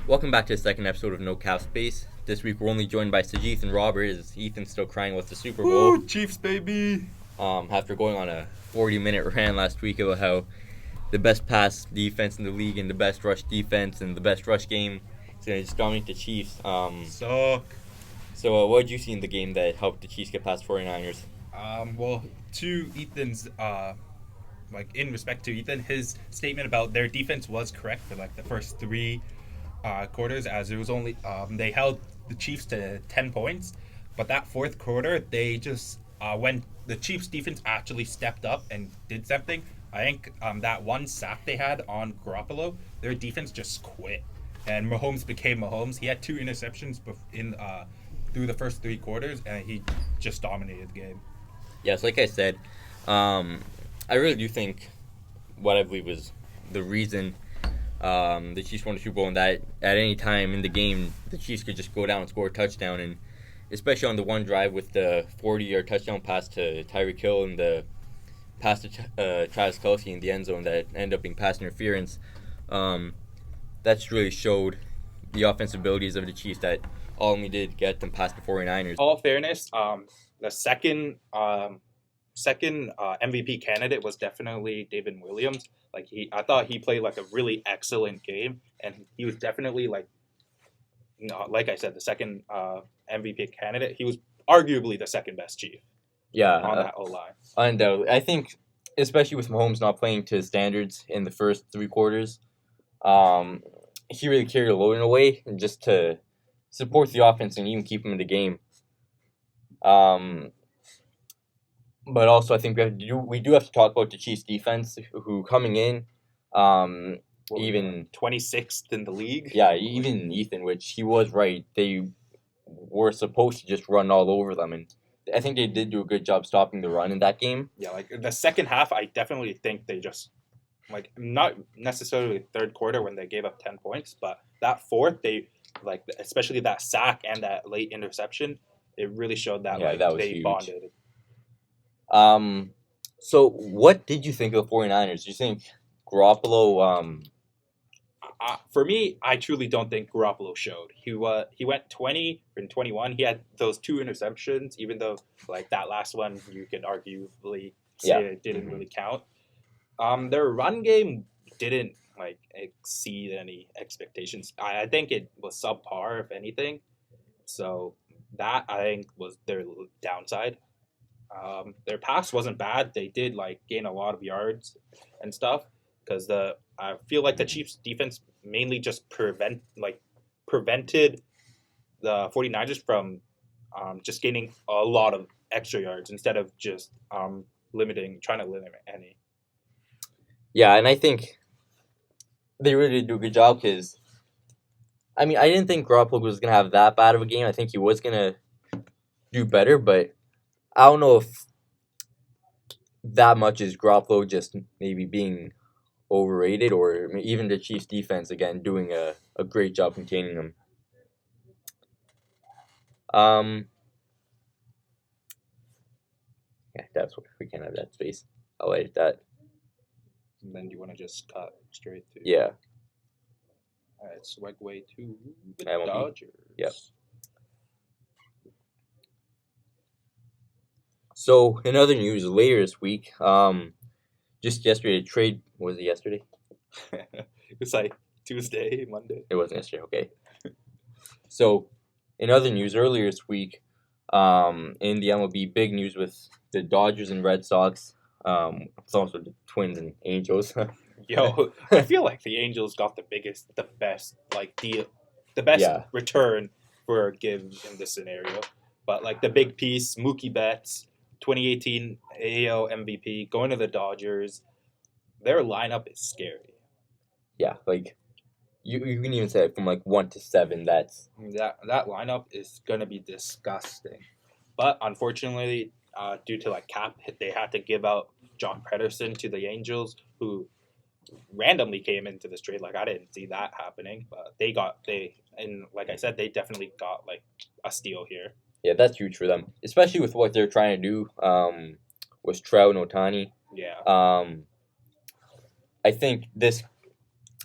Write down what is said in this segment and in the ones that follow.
Welcome back to the second episode of No Cap Space. This week we're only joined by Sajith and Robert as Ethan's still crying with the Super Bowl. Woo, Chiefs, baby! After going on a 40-minute rant last week about how the best pass defense in the league and the best rush defense and the best rush game is going to just dominate the Chiefs. Suck. So what did you see in the game that helped the Chiefs get past 49ers? Well, to Ethan's, in respect to Ethan, his statement about their defense was correct for, the first three quarters, as it was only, they held the Chiefs to 10 points, but that fourth quarter, they just, when the Chiefs defense actually stepped up and did something, I think that one sack they had on Garoppolo, their defense just quit. And Mahomes became Mahomes. He had two interceptions through the first three quarters, and he just dominated the game. Yes, like I said, I really do think what I believe was the reason the Chiefs won the Super Bowl, and that at any time in the game, the Chiefs could just go down and score a touchdown. And especially on the one drive with the 40-yard touchdown pass to Tyreek Hill and the pass to Travis Kelce in the end zone that ended up being pass interference, that's really showed the offensive abilities of the Chiefs that only did get them past the 49ers. All fairness, the second MVP candidate was definitely David Williams. I thought he played a really excellent game, and he was definitely like I said, the second MVP candidate. He was arguably the second best Chief. Yeah, on that O line. Undoubtedly, I think especially with Mahomes not playing to his standards in the first three quarters, he really carried a load in a way, and just to support the offense and even keep him in the game. But also, I think we do have to talk about the Chiefs' defense, who coming in, even 26th in the league. Yeah, even Ethan, which he was right. They were supposed to just run all over them, and I think they did do a good job stopping the run in that game. Yeah, the second half, I definitely think they just not necessarily the third quarter when they gave up 10 points, but that fourth, they especially that sack and that late interception, it really showed that that was they huge. Bonded. So what did you think of the 49ers? Do you think Garoppolo, for me, I truly don't think Garoppolo showed. He went 20 and 21. He had those two interceptions, even though that last one you could arguably say it didn't really count. Their run game didn't exceed any expectations. I think it was subpar, if anything. So that, I think, was their downside. Their pass wasn't bad. They did gain a lot of yards and stuff, because I feel like the Chiefs defense mainly just prevented the 49ers from just gaining a lot of extra yards instead of just trying to limit any. Yeah, and I think they really did do a good job, because I didn't think Garoppolo was going to have that bad of a game. I think he was going to do better, but I don't know if that much is Garoppolo just maybe being overrated, or even the Chiefs defense again doing a great job containing them. Yeah, that's what we can't have that space. I'll edit that. And then you want to just cut straight to Yeah. All right, segue to the MLB. Dodgers. Yep. So in other news, later this week, just yesterday, trade was it yesterday? It was Tuesday, Monday. It wasn't yesterday, okay. So, in other news, earlier this week, in the MLB, big news with the Dodgers and Red Sox. It's also the Twins and Angels. Yo, I feel like the Angels got the best deal, the best return for a give in this scenario. But the big piece, Mookie Betts, 2018 AL MVP, going to the Dodgers. Their lineup is scary. Yeah, you can even say from 1 to 7. That lineup is gonna be disgusting. But unfortunately, due to cap hit, they had to give out John Pederson to the Angels, who randomly came into this trade. I didn't see that happening, but like I said, they definitely got a steal here. Yeah, that's huge for them, especially with what they're trying to do with Trout and Ohtani. Yeah. I think this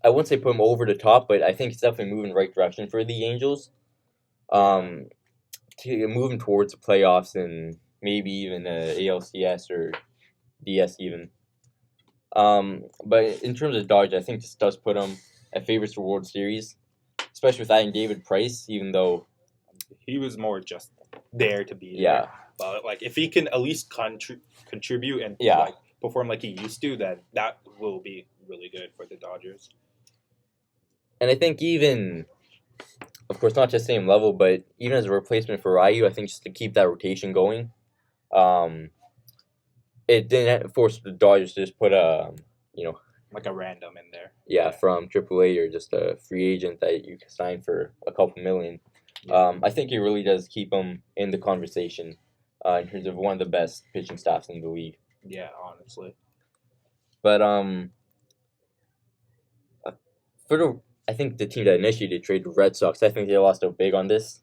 I wouldn't say put them over the top, but I think it's definitely moving in the right direction for the Angels. Moving towards the playoffs and maybe even ALCS or DS even. But in terms of Dodgers, I think this does put them at favorites for World Series, especially with adding David Price, even though he was more just there to be there. Yeah. But like if he can at least contribute and Yeah. like perform like he used to, then that will be really good for the Dodgers. And I think even, of course, not just same level, but even as a replacement for Ryu, I think just to keep that rotation going, it didn't force the Dodgers to just put like a random in there. From AAA or just a free agent that you can sign for a couple million. I think it really does keep them in the conversation in terms of one of the best pitching staffs in the league. Yeah, honestly. But I think the team that initiated the trade, the Red Sox, I think they lost out big on this.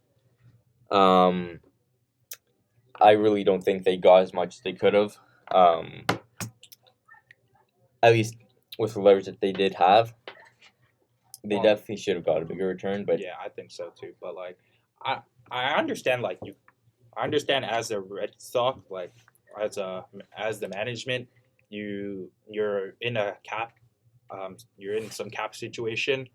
I really don't think they got as much as they could have. At least with the leverage that they did have. They definitely should have got a bigger return, but yeah, I think so too. But like, I understand I understand as a Red Sox, like as the management, you're in a cap, you're in some cap situation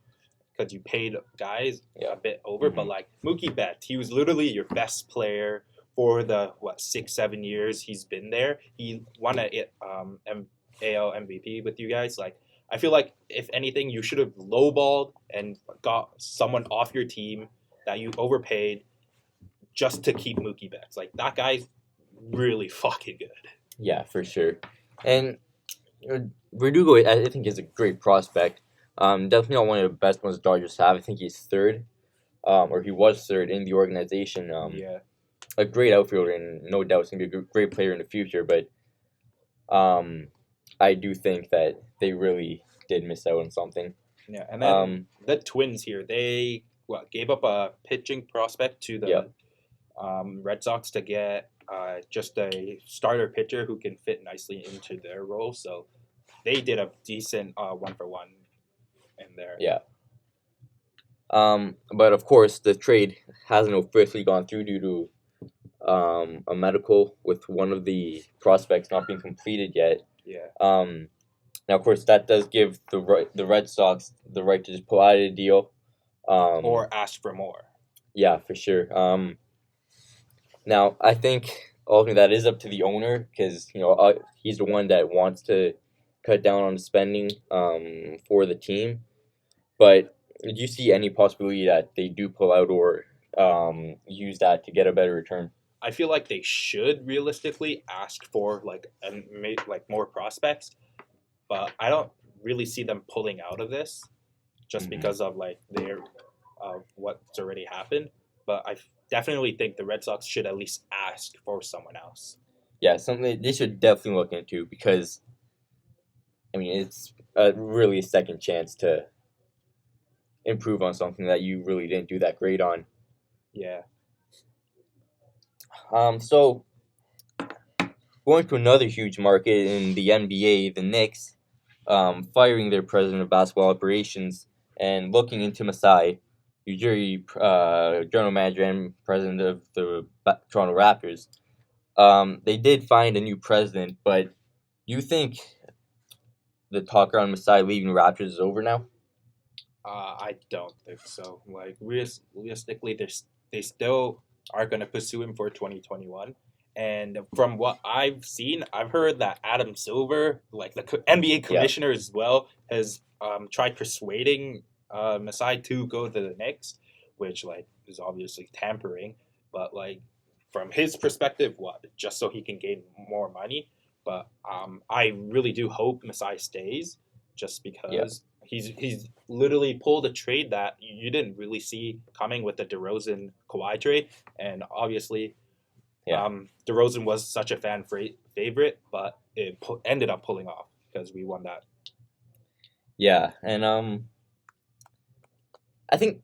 because you paid guys a bit over. Mm-hmm. But like Mookie Betts, he was literally your best player for the 6-7 years he's been there. He won a AL MVP with you guys. Like, I feel like if anything, you should have lowballed and got someone off your team that you overpaid just to keep Mookie Betts. Like, that guy's really fucking good. Yeah, for sure. And Verdugo, I think, is a great prospect. Definitely not one of the best ones the Dodgers have. I think he's third, or he was third in the organization. A great outfielder, and no doubt he's going to be a great player in the future. But I do think that they really did miss out on something. Yeah, and then the Twins here, they gave up a pitching prospect to the Red Sox to get just a starter pitcher who can fit nicely into their role. So they did a decent 1-for-1 in there. Yeah. But of course, the trade hasn't officially gone through due to a medical with one of the prospects not being completed yet. Yeah. Now, of course, that does give the Red Sox the right to just pull out of the deal. Or ask for more. Yeah, for sure. Now, I think ultimately that is up to the owner because he's the one that wants to cut down on spending for the team. But do you see any possibility that they do pull out or use that to get a better return? I feel like they should realistically ask for more prospects, but I don't really see them pulling out of this just because of what's already happened. But I definitely think the Red Sox should at least ask for someone else. Yeah, something they should definitely look into because, I mean, it's really a second chance to improve on something that you really didn't do that great on. Yeah. So going to another huge market in the NBA, the Knicks, firing their president of basketball operations and looking into Masai, Ujiri, general manager and president of the Toronto Raptors. They did find a new president, but you think the talk around Masai leaving Raptors is over now? I don't think so. Like realistically, they still are going to pursue him for 2021. And from what I've seen, I've heard that Adam Silver, like the NBA commissioner as well, has tried persuading Masai to go to the Knicks, which is obviously tampering. But from his perspective, just so he can gain more money. But I really do hope Masai stays, just because he's literally pulled a trade that you didn't really see coming with the DeRozan Kawhi trade, and obviously, DeRozan was such a fan favorite, but it ended up pulling off because we won that. Yeah, and I think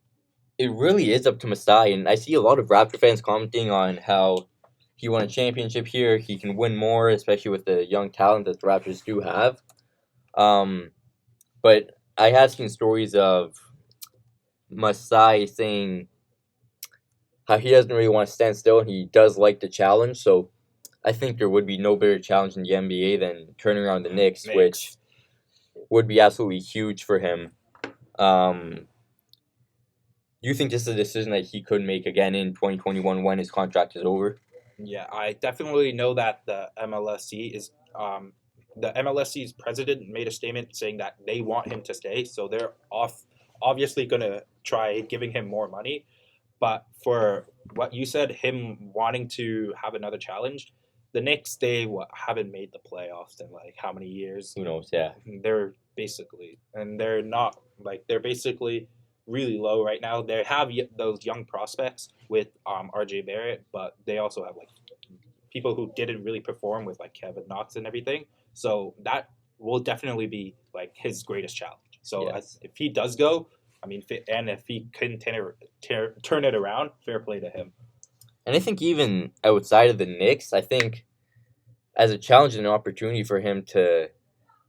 it really is up to Masai, and I see a lot of Raptor fans commenting on how he won a championship here. He can win more, especially with the young talent that the Raptors do have. But I have seen stories of Masai saying how he doesn't really want to stand still and he does like the challenge. So I think there would be no better challenge in the NBA than turning around the Knicks, which would be absolutely huge for him. Do you think this is a decision that he could make again in 2021 when his contract is over? Yeah, I definitely know that the MLSC's president made a statement saying that they want him to stay, so they're obviously going to try giving him more money. But for what you said, him wanting to have another challenge, the Knicks haven't made the playoffs in like how many years? Who knows? Yeah, They're basically really low right now. They have those young prospects with RJ Barrett, but they also have like people who didn't really perform with like Kevin Knox and everything. So that will definitely be like his greatest challenge. So yes. if he does go, I mean, and if he can turn it around, fair play to him. And I think even outside of the Knicks, I think as a challenge and an opportunity for him to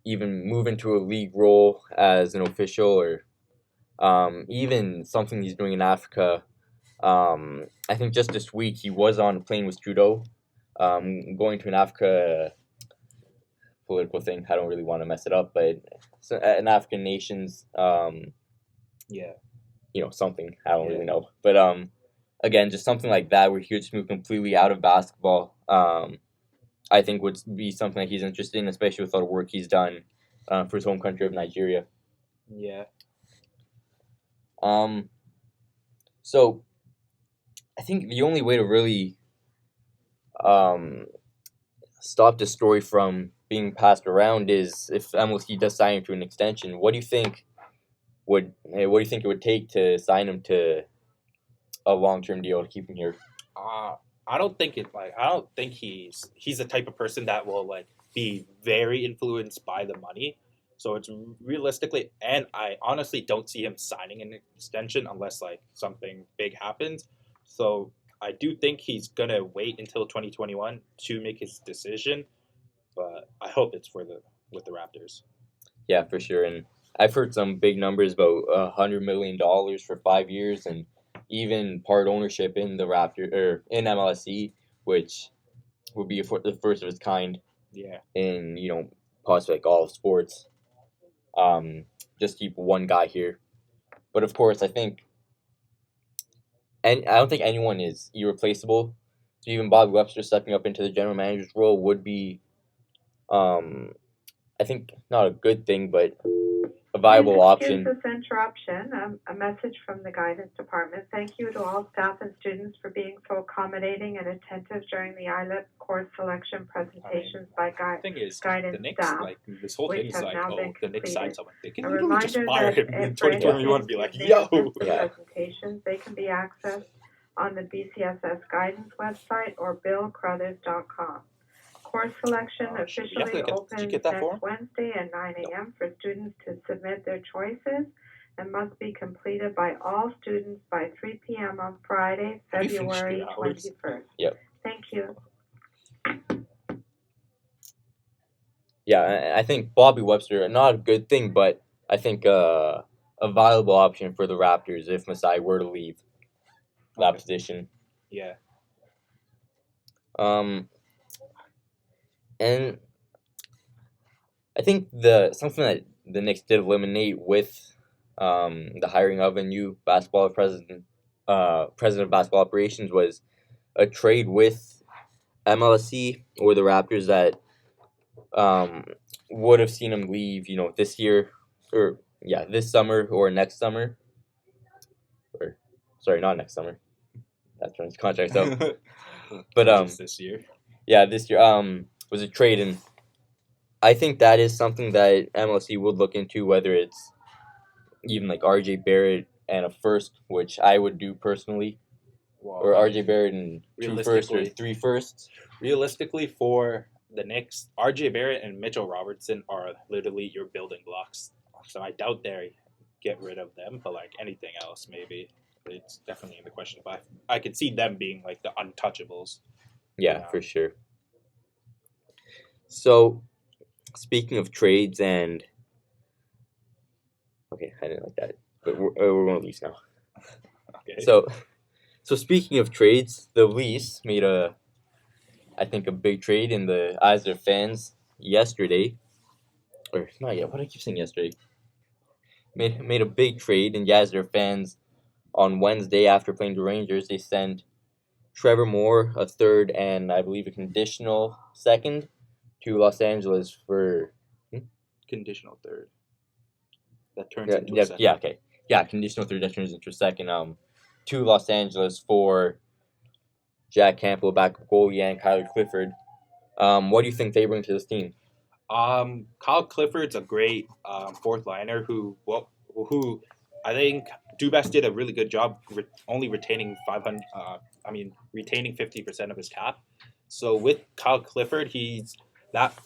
even move into a league role as an official or even something he's doing in Africa. I think just this week he was on a plane with Trudeau, going to an Africa political thing. I don't really want to mess it up, but an African nations, Yeah. Something I don't really know. But again, just something like that where he would just move completely out of basketball. I think would be something that he's interested in, especially with all the work he's done for his home country of Nigeria. Yeah. So I think the only way to really stop this story from being passed around is if MLC does sign him to an extension. What do you think it would take to sign him to a long-term deal to keep him here? I don't think he's the type of person that will like be very influenced by the money. So it's realistically, and I honestly don't see him signing an extension unless like something big happens. So I do think he's gonna wait until 2021 to make his decision, but I hope it's with the Raptors. Yeah, for sure. And I've heard some big numbers about $100 million for 5 years, and even part ownership in the Raptor or in MLSE, which would be the first of its kind. Yeah. In possibly like all of sports. Just keep one guy here, but of course I don't think anyone is irreplaceable. So even Bob Webster stepping up into the general manager's role would be, I think not a good thing, but a viable option. Excuse this interruption. A message from the guidance department. Thank you to all staff and students for being so accommodating and attentive during the ILIP course selection presentations by guidance the Knicks, staff. Like this whole thing is like, the Knicks signed someone. They can A literally just reminder fire that him in 2021 and be like, yo. Presentations, they can be accessed on the BCSS guidance website or billcrothers.com. Course selection officially opens next Wednesday at 9 a.m. for students to submit their choices and must be completed by all students by 3 p.m. on Friday, February 21st. Yep. Thank you. Yeah, I think Bobby Webster, not a good thing, but I think a viable option for the Raptors if Masai were to leave that position. Yeah. And I think something that the Knicks did eliminate with the hiring of a new basketball president of basketball operations was a trade with MLSE or the Raptors that would have seen him leave, this year this summer or next summer. Or sorry, not next summer. That's when his contract's up. But this year. Yeah, this year was a trade, and I think that is something that MLSE would look into, whether it's even like RJ Barrett and a first, which I would do personally, or RJ Barrett and 2 firsts or 3 firsts. Realistically, for the Knicks, RJ Barrett and Mitchell Robertson are literally your building blocks. So I doubt they get rid of them, but like anything else, maybe it's definitely in the question. But I could see them being like the untouchables. Yeah, for sure. So, speaking of trades and Okay, I didn't like that. But we're going to Leafs now. Okay. So speaking of trades, the Leafs made a big trade in the eyes of their fans yesterday. Or not yet. What did I keep saying yesterday? Made a big trade in the eyes of their fans on Wednesday after playing the Rangers. They sent Trevor Moore, a third, and I believe a conditional second to Los Angeles for conditional third. That turns into a second. Yeah, okay. Yeah, conditional third that turns into a second. To Los Angeles for Jack Campbell, backup goalie, and Kyler Clifford. What do you think they bring to this team? Kyle Clifford's a great fourth liner who I think Dubas did a really good job only retaining 500. Retaining 50% of his cap. So with Kyle Clifford, he's that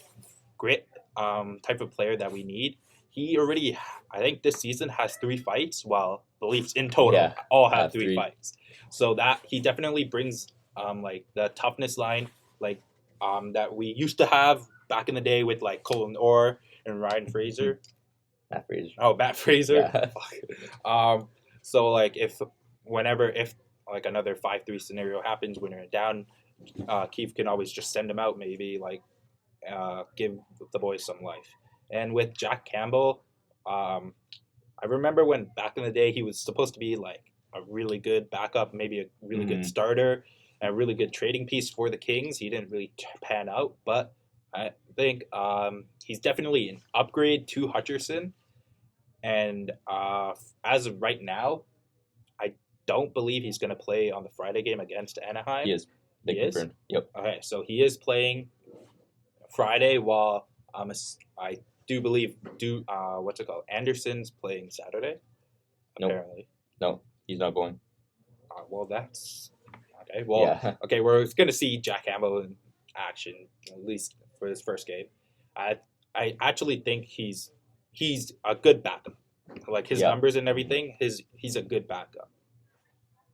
grit type of player that we need. He already, I think, this season has 3 fights, while the Leafs in total all have 3 fights. So that he definitely brings like the toughness line that we used to have back in the day with like Colin Orr and Ryan Fraser. Matt Fraser. Oh, Matt Fraser. Yeah. So like if like another 5-3 scenario happens when you're down, Keefe can always just send him out, maybe like give the boys some life. And with Jack Campbell, I remember when back in the day he was supposed to be like a really good backup, maybe a really good starter, and a really good trading piece for the Kings. He didn't really pan out, but I think he's definitely an upgrade to Hutcherson. And as of right now, I don't believe he's going to play on the Friday game against Anaheim. He is. He is? Yep. Okay, so he is playing Friday, while I do believe Anderson's playing Saturday. Apparently. No, he's not going. Well, that's okay. Well, okay, we're going to see Jack Campbell in action at least for this first game. I actually think he's a good backup. Like his numbers and everything, he's a good backup.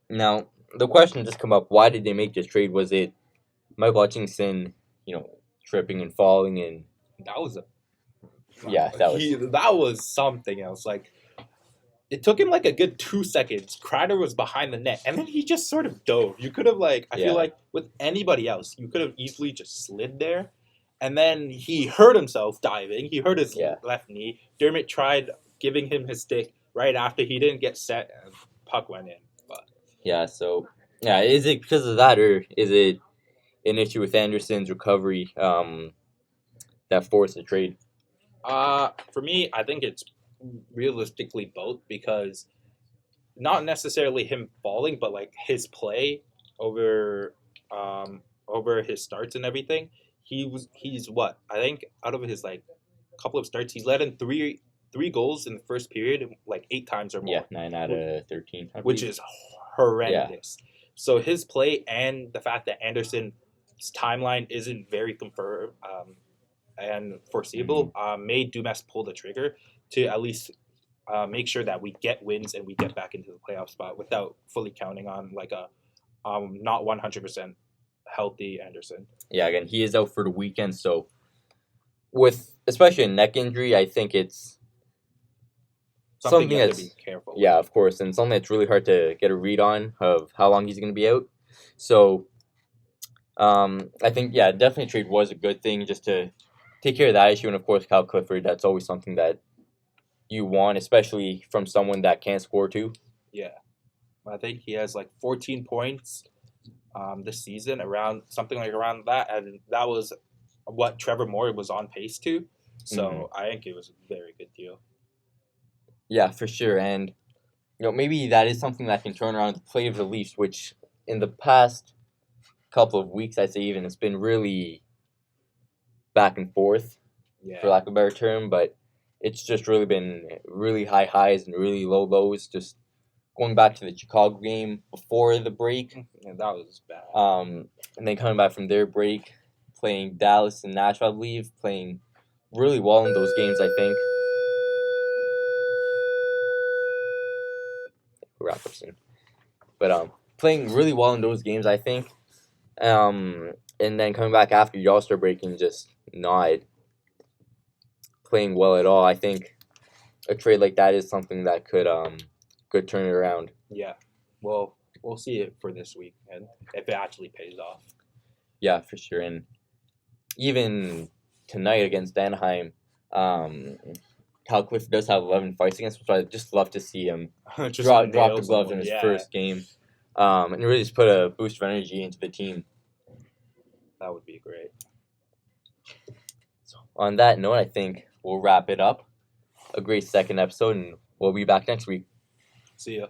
Now, the question just come up, why did they make this trade? Was it Michael Hutchinson, tripping and falling, and that was that was something else. Like it took him like a good 2 seconds. Kreider was behind the net, and then he just sort of dove. You could have I feel like with anybody else, you could have easily just slid there. And then he hurt himself diving. He hurt his left knee. Dermott tried giving him his stick right after he didn't get set, and puck went in. But is it because of that, or is it an issue with Anderson's recovery that forced the trade? For me, I think it's realistically both, because not necessarily him falling, but like his play over his starts and everything. He's what? I think out of his like couple of starts, he's let in three goals in the first period, like 8 times or more. Yeah, 9 out of 13. Which is horrendous. Yeah. So his play and the fact that Anderson's timeline isn't very confirmed and foreseeable made Dumas pull the trigger to at least make sure that we get wins and we get back into the playoff spot without fully counting on like a not 100% healthy Anderson. Yeah, again, he is out for the weekend, so with especially a neck injury, I think it's something you have to be careful with. Yeah, of course, and something that's really hard to get a read on of how long he's going to be out. So I think, definitely trade was a good thing just to take care of that issue. And of course, Kyle Clifford, that's always something that you want, especially from someone that can score too. Yeah. I think he has like 14 points this season, around that, and that was what Trevor Moore was on pace to. So I think it was a very good deal. Yeah, for sure. And maybe that is something that can turn around the play of the Leafs, which in the past couple of weeks, I'd say even, it's been really back and forth, for lack of a better term, but it's just really been really high highs and really low lows, just going back to the Chicago game before the break. Yeah, that was bad. And then coming back from their break, playing Dallas and Nashville, I believe, playing really well in those games, I think. We'll wrap up soon. But playing really well in those games, I think. And then coming back after the All-Star break and just not playing well at all. I think a trade like that is something that could turn it around. Yeah. Well, we'll see it for this week and if it actually pays off. Yeah, for sure. And even tonight against Anaheim, Cal Cliff does have 11 fights against him, so I'd just love to see him drop the gloves in his first game and really just put a boost of energy into the team. That would be great. So on that note, I think we'll wrap it up. A great second episode, and we'll be back next week. See ya.